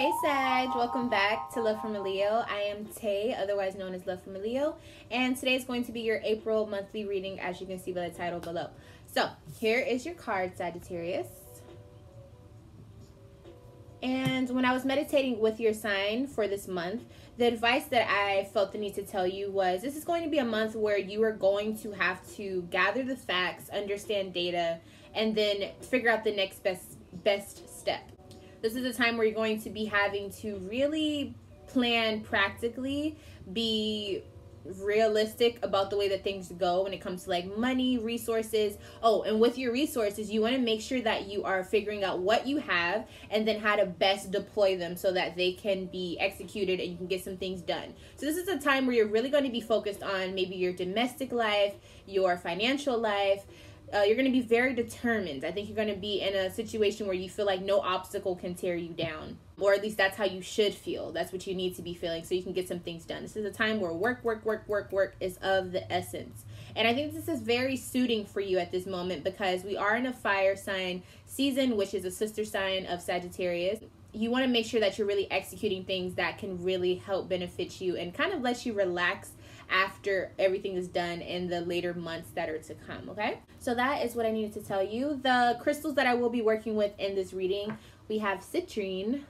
Hey Sag, welcome back to Love from a Leo. I am Tay, otherwise known as Love from a Leo, and today is going to be your April monthly reading, as you can see by the title below. So here is your card, Sagittarius. And when I was meditating with your sign for this month, the advice that I felt the need to tell you was this is going to be a month where you are going to have to gather the facts, understand data, and then figure out the next best step. This is a time where you're going to be having to really plan practically, be realistic about the way that things go when it comes to like money, resources. Oh, and with your resources, you want to make sure that you are figuring out what you have and then how to best deploy them so that they can be executed and you can get some things done. So this is a time where you're really going to be focused on maybe your domestic life, your financial life. You're going to be very determined. I think you're going to be in a situation where you feel like no obstacle can tear you down. Or at least that's how you should feel. That's what you need to be feeling so you can get some things done. This is a time where work is of the essence. And I think this is very suiting for you at this moment because we are in a fire sign season, which is a sister sign of Sagittarius. You want to make sure that you're really executing things that can really help benefit you and kind of let you relax after everything is done in the later months that are to come, okay? So that is what I needed to tell you. The crystals that I will be working with in this reading, we have citrine,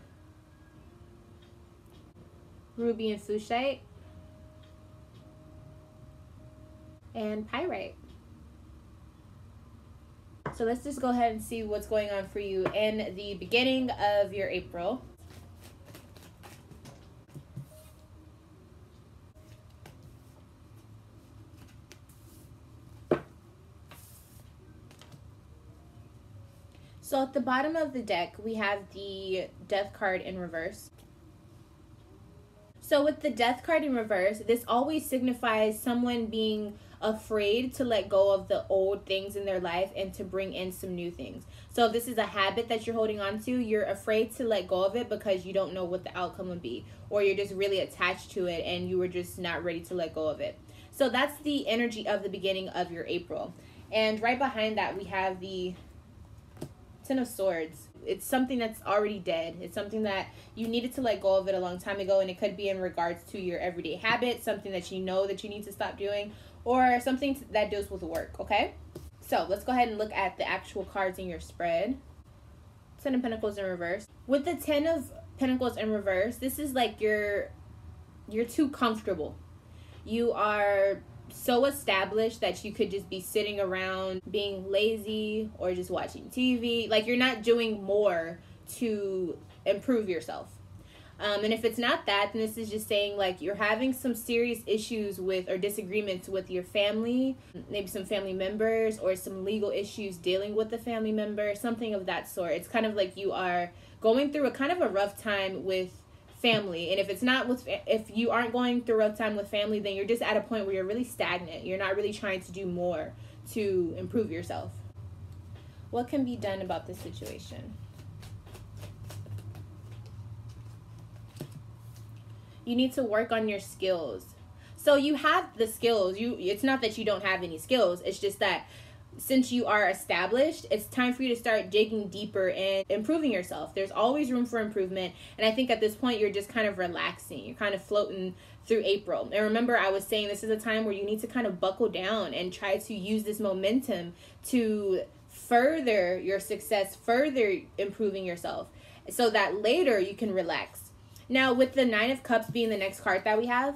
ruby and flushite, and pyrite. So let's just go ahead and see what's going on for you in the beginning of your April. So at the bottom of the deck, we have the Death card in reverse. So with the Death card in reverse, this always signifies someone being afraid to let go of the old things in their life and to bring in some new things. So if this is a habit that you're holding on to, you're afraid to let go of it because you don't know what the outcome would be, or you're just really attached to it and you were just not ready to let go of it. So that's the energy of the beginning of your April. And right behind that, we have the Ten of Swords. It's something that's already dead. It's something that you needed to let go of it a long time ago, and it could be in regards to your everyday habits, something that you know that you need to stop doing, or something that deals with work, okay? So let's go ahead and look at the actual cards in your spread. Ten of Pentacles in reverse. With the Ten of Pentacles in reverse, this is like you're too comfortable. You are so established that you could just be sitting around being lazy or just watching TV. Like you're not doing more to improve yourself. And if it's not that, then this is just saying like you're having some serious issues with or disagreements with your family, maybe some family members or some legal issues dealing with the family member, something of that sort. It's kind of like you are going through a kind of a rough time with family. And if you aren't going through a rough time with family, then you're just at a point where you're really stagnant. You're not really trying to do more to improve yourself. What can be done about this situation? You need to work on your skills. So you have the skills. It's not that you don't have any skills. It's just that since you are established, it's time for you to start digging deeper and improving yourself. There's always room for improvement. And I think at this point, you're just kind of relaxing. You're kind of floating through April. And remember, I was saying this is a time where you need to kind of buckle down and try to use this momentum to further your success, further improving yourself so that later you can relax. Now, with the Nine of Cups being the next card that we have,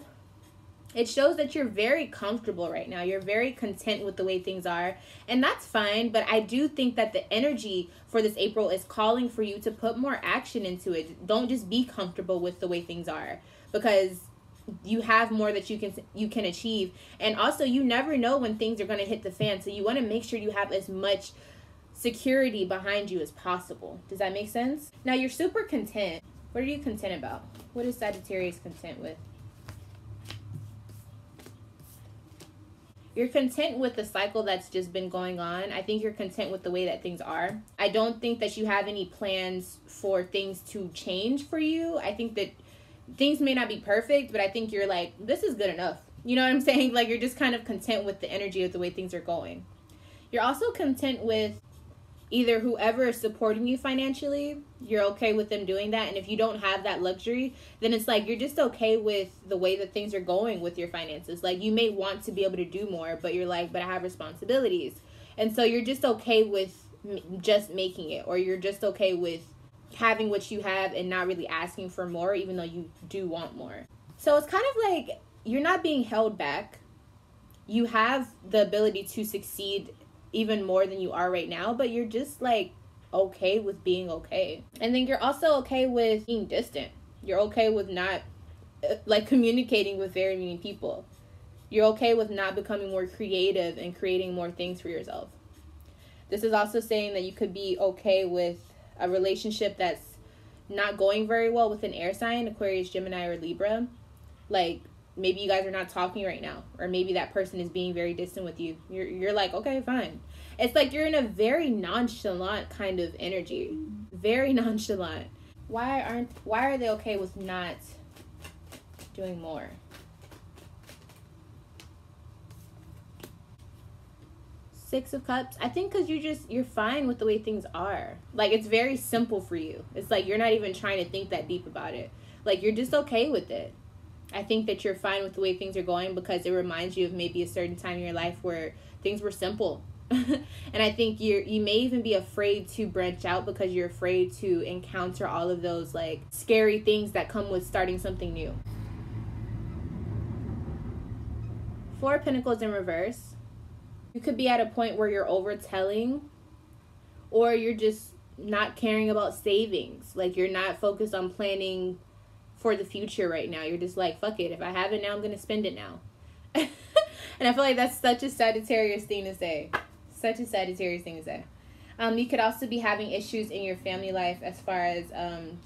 it shows that you're very comfortable right now. You're very content with the way things are. And that's fine. But I do think that the energy for this April is calling for you to put more action into it. Don't just be comfortable with the way things are, because you have more that you can achieve. And also, you never know when things are going to hit the fan. So you want to make sure you have as much security behind you as possible. Does that make sense? Now, you're super content. What are you content about? What is Sagittarius content with? You're content with the cycle that's just been going on. I think you're content with the way that things are. I don't think that you have any plans for things to change for you. I think that things may not be perfect, but I think you're like, this is good enough. You know what I'm saying? Like you're just kind of content with the energy of the way things are going. You're also content with either whoever is supporting you financially, you're okay with them doing that. And if you don't have that luxury, then it's like you're just okay with the way that things are going with your finances. Like, you may want to be able to do more, but you're like, but I have responsibilities. And so you're just okay with just making it, or you're just okay with having what you have and not really asking for more, even though you do want more. So it's kind of like you're not being held back. You have the ability to succeed even more than you are right now, but you're just like okay with being okay. And then you're also okay with being distant. You're okay with not like communicating with very many people. You're okay with not becoming more creative and creating more things for yourself. This is also saying that you could be okay with a relationship that's not going very well with an air sign, Aquarius, Gemini, or Libra. Like, maybe you guys are not talking right now, or maybe that person is being very distant with you. You're like, okay, fine. It's like you're in a very nonchalant kind of energy. Very nonchalant. Why are they okay with not doing more? Six of Cups. I think because you're fine with the way things are. Like, it's very simple for you. It's like you're not even trying to think that deep about it. Like, you're just okay with it. I think that you're fine with the way things are going because it reminds you of maybe a certain time in your life where things were simple. And I think you may even be afraid to branch out because you're afraid to encounter all of those like scary things that come with starting something new. Four of Pentacles in reverse. You could be at a point where you're overtelling, or you're just not caring about savings. Like, you're not focused on planning for the future right now. You're just like, fuck it. If I have it now, I'm going to spend it now. And I feel like that's such a Sagittarius thing to say. Such a Sagittarius thing to say. You could also be having issues in your family life as far as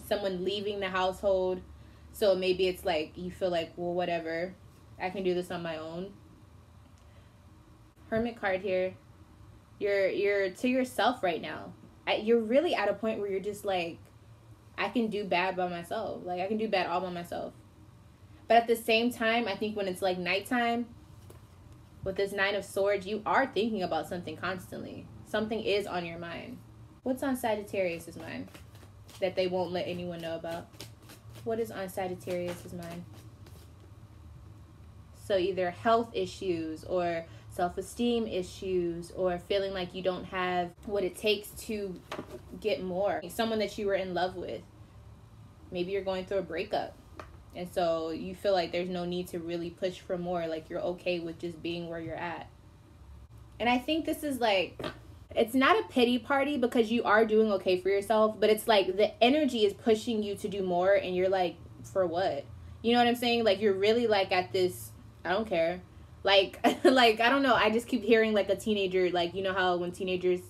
someone leaving the household. So maybe it's like you feel like, well, whatever. I can do this on my own. Hermit card here. You're to yourself right now. You're really at a point where you're just like, I can do bad by myself. Like, I can do bad all by myself. But at the same time, I think when it's like nighttime, with this Nine of Swords, you are thinking about something constantly. Something is on your mind. What's on Sagittarius's mind that they won't let anyone know about? What is on Sagittarius's mind? So either health issues or self-esteem issues, or feeling like you don't have what it takes to get more. Someone that you were in love with. Maybe you're going through a breakup. And so you feel like there's no need to really push for more. Like, you're okay with just being where you're at. And I think this is like, it's not a pity party because you are doing okay for yourself. But it's like the energy is pushing you to do more. And you're like, for what? You know what I'm saying? Like, you're really like at this, I don't care. Like, I don't know. I just keep hearing like a teenager, like, you know how when teenagers,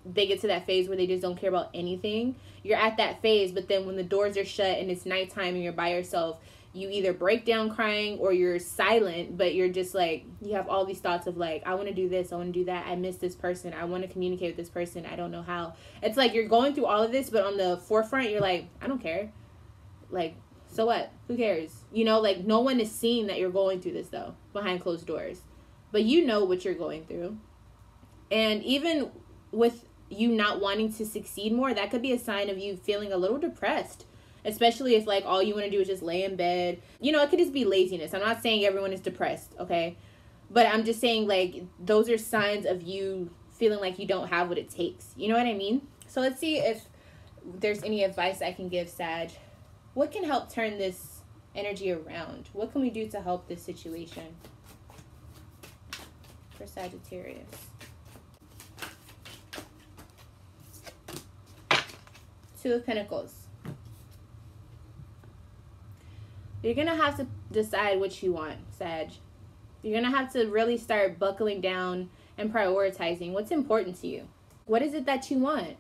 they get to that phase where they just don't care about anything. You're at that phase, but then when the doors are shut and it's nighttime and you're by yourself, you either break down crying or you're silent, but you're just like, you have all these thoughts of like, I want to do this, I want to do that, I miss this person, I want to communicate with this person, I don't know how. It's like you're going through all of this, but on the forefront, you're like, I don't care. Like, so what? Who cares? You know, like, no one is seeing that you're going through this, though, behind closed doors. But you know what you're going through. And even with you not wanting to succeed more, that could be a sign of you feeling a little depressed. Especially if, like, all you want to do is just lay in bed. You know, it could just be laziness. I'm not saying everyone is depressed, okay? But I'm just saying, like, those are signs of you feeling like you don't have what it takes. You know what I mean? So let's see if there's any advice I can give, Sag. What can help turn this energy around? What can we do to help this situation for Sagittarius? Two of Pentacles. You're going to have to decide what you want, Sag. You're going to have to really start buckling down and prioritizing what's important to you. What is it that you want?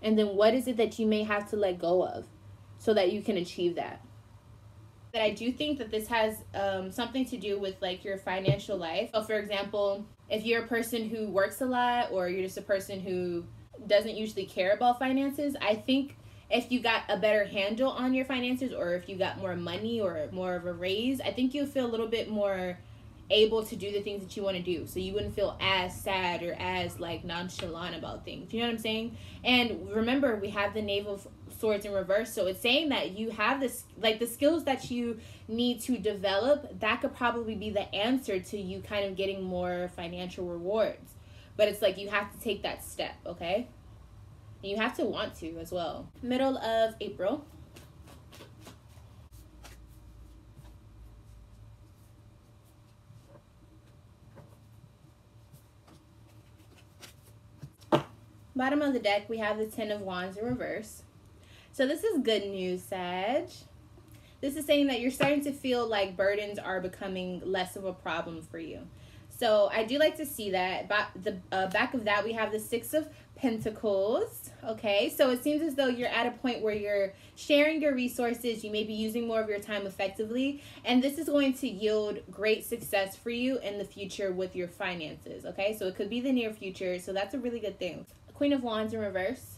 And then what is it that you may have to let go of so that you can achieve that? That I do think that this has something to do with like your financial life. So for example, if you're a person who works a lot, or you're just a person who doesn't usually care about finances, I think if you got a better handle on your finances, or if you got more money or more of a raise, I think you'll feel a little bit more able to do the things that you want to do, so you wouldn't feel as sad or as like nonchalant about things. You know what I'm saying? And remember, we have the Knave of Swords in reverse, so it's saying that you have this, like, the skills that you need to develop, that could probably be the answer to you kind of getting more financial rewards. But it's like you have to take that step, okay? And you have to want to as well. Middle of April. Bottom of the deck, we have the Ten of Wands in reverse. So this is good news, Sag. This is saying that you're starting to feel like burdens are becoming less of a problem for you. So I do like to see that. The back of that, we have the Six of Pentacles. Okay, so it seems as though you're at a point where you're sharing your resources. You may be using more of your time effectively. And this is going to yield great success for you in the future with your finances. Okay, so it could be the near future. So that's a really good thing. Queen of Wands in reverse.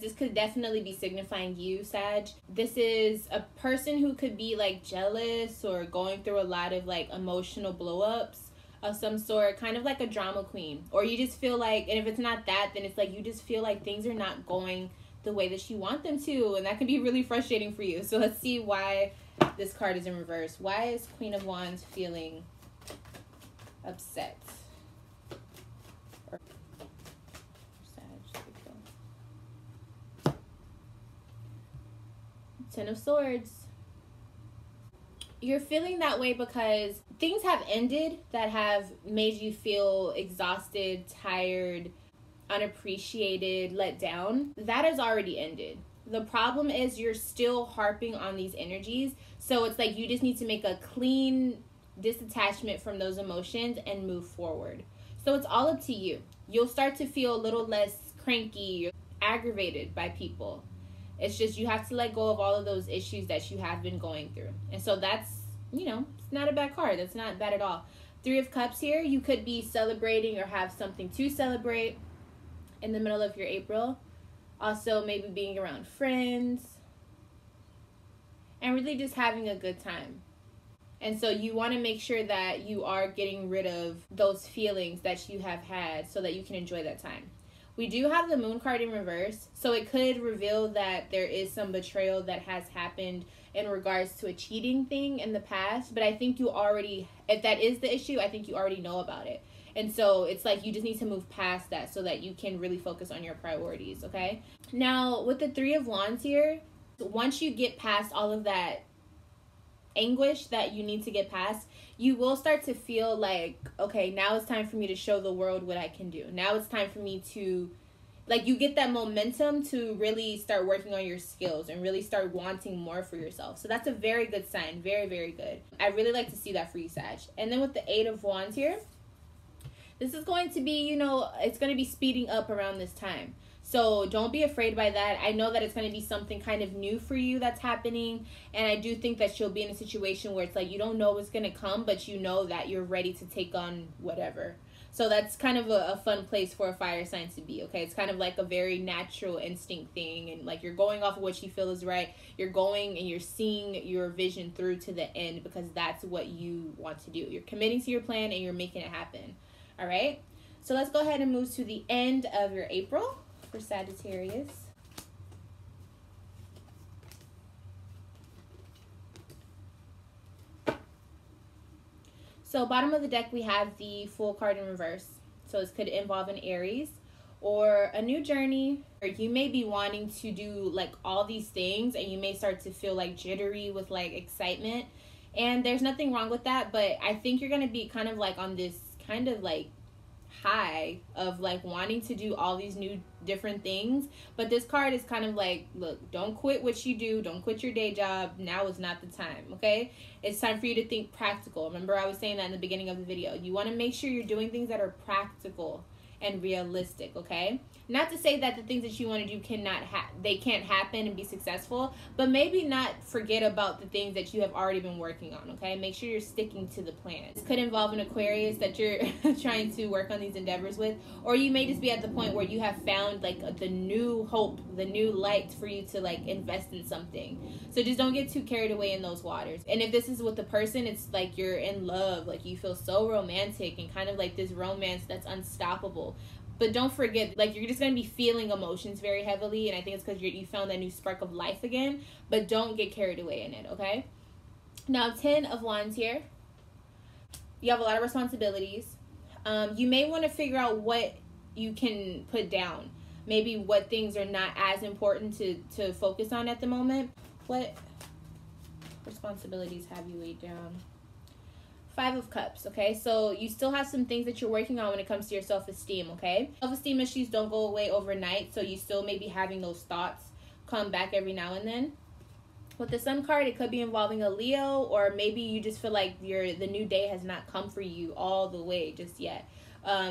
This could definitely be signifying you, Sag. This is a person who could be like jealous or going through a lot of like emotional blow-ups of some sort, kind of like a drama queen. Or you just feel like, and if it's not that, then it's like you just feel like things are not going the way that you want them to, and that can be really frustrating for you. So let's see why this card is in reverse. Why is Queen of Wands feeling upset? Ten of Swords. You're feeling that way because things have ended that have made you feel exhausted, tired, unappreciated, let down. That has already ended. The problem is you're still harping on these energies. So it's like you just need to make a clean disattachment from those emotions and move forward. So it's all up to you. You'll start to feel a little less cranky, aggravated by people. It's just you have to let go of all of those issues that you have been going through. And so that's, you know, it's not a bad card. That's not bad at all. Three of Cups here. You could be celebrating or have something to celebrate in the middle of your April. Also, maybe being around friends. And really just having a good time. And so you want to make sure that you are getting rid of those feelings that you have had so that you can enjoy that time. We do have the Moon card in reverse, so it could reveal that there is some betrayal that has happened in regards to a cheating thing in the past. But I think you already, if that is the issue, I think you already know about it. And so it's like you just need to move past that so that you can really focus on your priorities, okay? Now, with the Three of Wands here, once you get past all of that anguish that you need to get past, you will start to feel like, okay, now it's time for me to show the world what I can do. Now it's time for me to, like, you get that momentum to really start working on your skills and really start wanting more for yourself. So that's a very good sign. Very, very good. I really like to see that for you, Sag. And then with the Eight of Wands here, this is going to be, you know, it's going to be speeding up around this time. So don't be afraid by that. I know that it's going to be something kind of new for you that's happening. And I do think that you'll be in a situation where it's like you don't know what's going to come, but you know that you're ready to take on whatever. So that's kind of a fun place for a fire sign to be, okay? It's kind of like a very natural instinct thing. And like you're going off of what you feel is right. You're going and you're seeing your vision through to the end because that's what you want to do. You're committing to your plan and you're making it happen. All right? So let's go ahead and move to the end of your April. For Sagittarius. So bottom of the deck, we have the Fool card in reverse. So this could involve an Aries or a new journey. Or you may be wanting to do like all these things and you may start to feel like jittery with like excitement. And there's nothing wrong with that, but I think you're going to be kind of like on this kind of like high of like wanting to do all these new different things. But this card is kind of like, look, don't quit what you do, don't quit your day job. Now is not the time, okay? It's time for you to think practical. Remember I was saying that in the beginning of the video. You want to make sure you're doing things that are practical and realistic, okay? Not to say that the things that you want to do they can't happen and be successful, but maybe not forget about the things that you have already been working on, okay? Make sure you're sticking to the plan. This could involve an Aquarius that you're trying to work on these endeavors with, or you may just be at the point where you have found like the new hope, the new light for you to like invest in something. So just don't get too carried away in those waters. And if this is with the person, it's like you're in love, like you feel so romantic and kind of like this romance that's unstoppable. But don't forget, like, you're just going to be feeling emotions very heavily, and I think it's because you found that new spark of life again, but don't get carried away in it, okay? Now, 10 of Wands here. You have a lot of responsibilities. You may want to figure out what you can put down. Maybe what things are not as important to focus on at the moment. What responsibilities have you laid down? 5 of Cups, okay? So you still have some things that you're working on when it comes to your self-esteem, okay? Self-esteem issues don't go away overnight, so you still may be having those thoughts come back every now and then. With the Sun card, it could be involving a Leo, or maybe you just feel like the new day has not come for you all the way just yet.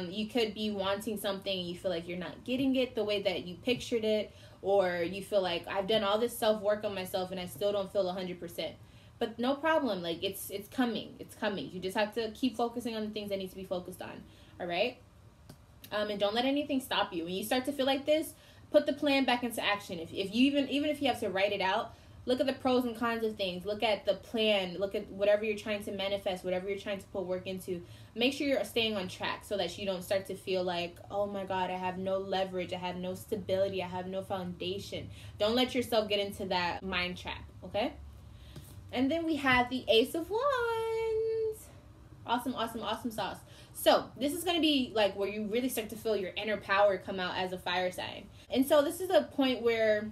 You could be wanting something and you feel like you're not getting it the way that you pictured it, or you feel like, I've done all this self-work on myself and I still don't feel 100%. But no problem, like it's coming. You just have to keep focusing on the things that need to be focused on, all right? And don't let anything stop you. When you start to feel like this, put the plan back into action. If you even if you have to write it out, look at the pros and cons of things. Look at the plan. Look at whatever you're trying to manifest, whatever you're trying to put work into. Make sure you're staying on track so that you don't start to feel like, oh my God, I have no leverage, I have no stability, I have no foundation. Don't let yourself get into that mind trap, okay? And then we have the Ace of Wands. Awesome sauce. So this is going to be like where you really start to feel your inner power come out as a fire sign. And so this is a point where,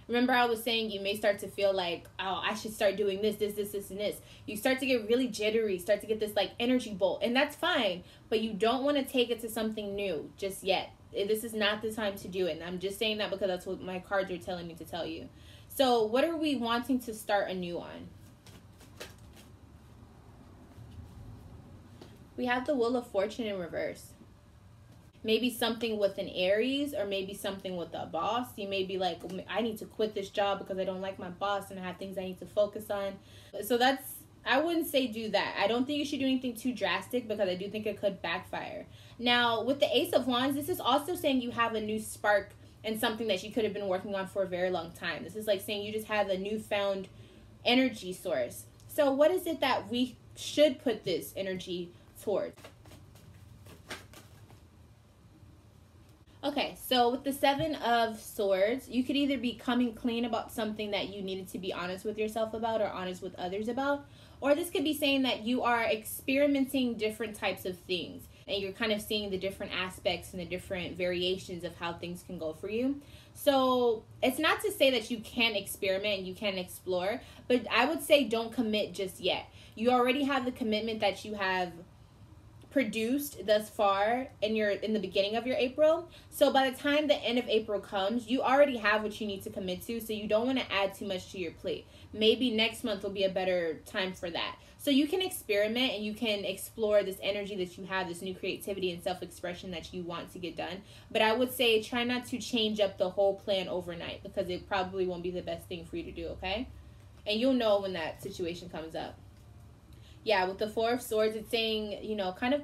remember I was saying you may start to feel like, oh, I should start doing this, and this. You start to get really jittery, start to get this like energy bolt. And that's fine, but you don't want to take it to something new just yet. This is not the time to do it. And I'm just saying that because that's what my cards are telling me to tell you. So what are we wanting to start anew on? We have the Wheel of Fortune in reverse. Maybe something with an Aries, or maybe something with a boss. You may be like, I need to quit this job because I don't like my boss and I have things I need to focus on. So I wouldn't say do that. I don't think you should do anything too drastic because I do think it could backfire. Now, with the Ace of Wands, this is also saying you have a new spark and something that you could have been working on for a very long time. This is like saying you just have a newfound energy source. So what is it that we should put this energy towards? Okay, so with the 7 of Swords, you could either be coming clean about something that you needed to be honest with yourself about or honest with others about, or this could be saying that you are experimenting different types of things and you're kind of seeing the different aspects and the different variations of how things can go for you. So it's not to say that you can't experiment and you can't explore, but I would say don't commit just yet. You already have the commitment that you have produced thus far in the beginning of your April. So by the time the end of April comes, you already have what you need to commit to, so you don't want to add too much to your plate. Maybe next month will be a better time for that. So you can experiment and you can explore this energy that you have, this new creativity and self-expression that you want to get done. But I would say try not to change up the whole plan overnight because it probably won't be the best thing for you to do, okay? And you'll know when that situation comes up. Yeah, with the 4 of Swords, it's saying, kind of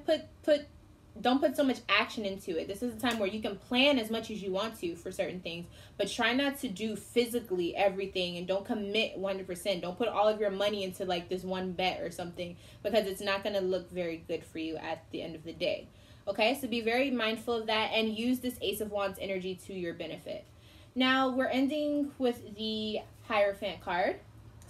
don't put so much action into it. This is a time where you can plan as much as you want to for certain things, but try not to do physically everything and don't commit 100%. Don't put all of your money into like this one bet or something because it's not going to look very good for you at the end of the day. Okay, so be very mindful of that and use this Ace of Wands energy to your benefit. Now, we're ending with the Hierophant card.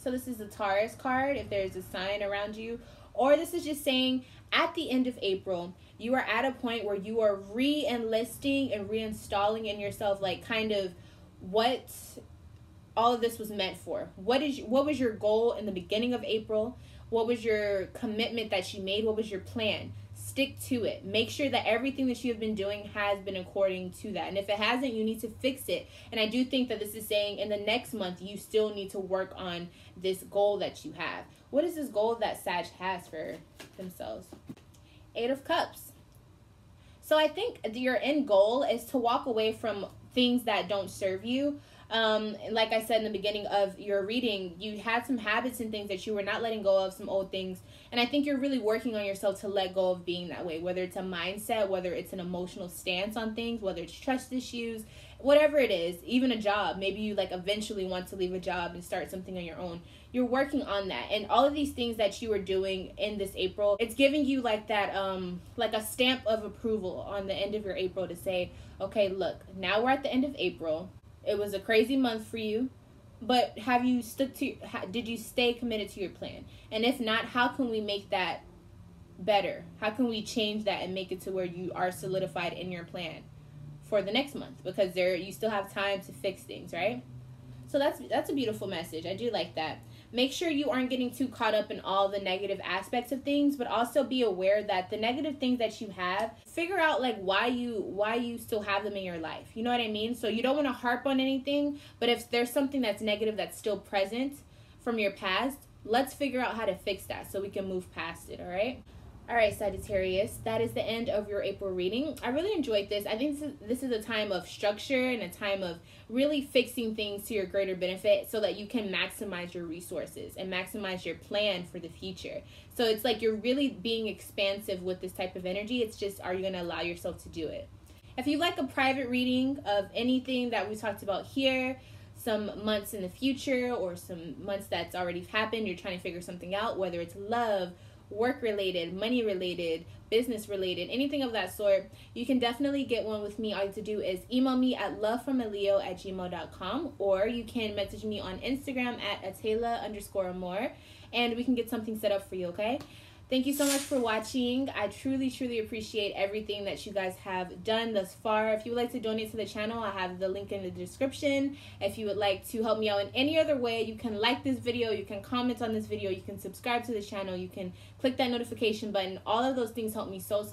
So this is the Taurus card if there's a sign around you. Or this is just saying at the end of April, you are at a point where you are re-enlisting and reinstalling in yourself like kind of what all of this was meant for. What was your goal in the beginning of April? What was your commitment that you made? What was your plan? Stick to it. Make sure that everything that you have been doing has been according to that. And if it hasn't, you need to fix it. And I do think that this is saying in the next month, you still need to work on this goal that you have. What is this goal that Sag has for themselves? 8 of Cups. So I think your end goal is to walk away from things that don't serve you. Like I said in the beginning of your reading, you had some habits and things that you were not letting go of, some old things. And I think you're really working on yourself to let go of being that way, whether it's a mindset, whether it's an emotional stance on things, whether it's trust issues, whatever it is, even a job. Maybe you like eventually want to leave a job and start something on your own. You're working on that. And all of these things that you are doing in this April, it's giving you like that, like a stamp of approval on the end of your April to say, okay, look, now we're at the end of April. It was a crazy month for you, but have you stuck to, did you stay committed to your plan? And if not, how can we make that better? How can we change that and make it to where you are solidified in your plan for the next month? Because you still have time to fix things, right? So that's a beautiful message. I do like that. Make sure you aren't getting too caught up in all the negative aspects of things, but also be aware that the negative things that you have, figure out like why you still have them in your life. You know what I mean? So you don't want to harp on anything, but if there's something that's negative that's still present from your past, let's figure out how to fix that so we can move past it, all right? All right, Sagittarius, that is the end of your April reading. I really enjoyed this. I think this is a time of structure and a time of really fixing things to your greater benefit so that you can maximize your resources and maximize your plan for the future. So it's like you're really being expansive with this type of energy. It's just, are you going to allow yourself to do it? If you like a private reading of anything that we talked about here, some months in the future or some months that's already happened, you're trying to figure something out, whether it's love, work related, money related, business related, anything of that sort, you can definitely get one with me. All you have to do is email me at lovefromaleo@gmail.com, or you can message me on Instagram at Atela_Amor, and we can get something set up for you, okay? Thank you so much for watching. I truly appreciate everything that you guys have done thus far. If you would like to donate to the channel, I have the link in the description. If you would like to help me out in any other way, you can like this video, you can comment on this video, you can subscribe to the channel, you can click that notification button. All of those things help me so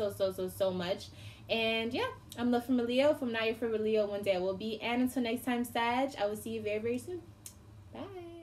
much. And yeah, I'm Love from a Leo. From now you're for a Leo, one day I will be. And until next time, Sag, I will see you very soon. Bye.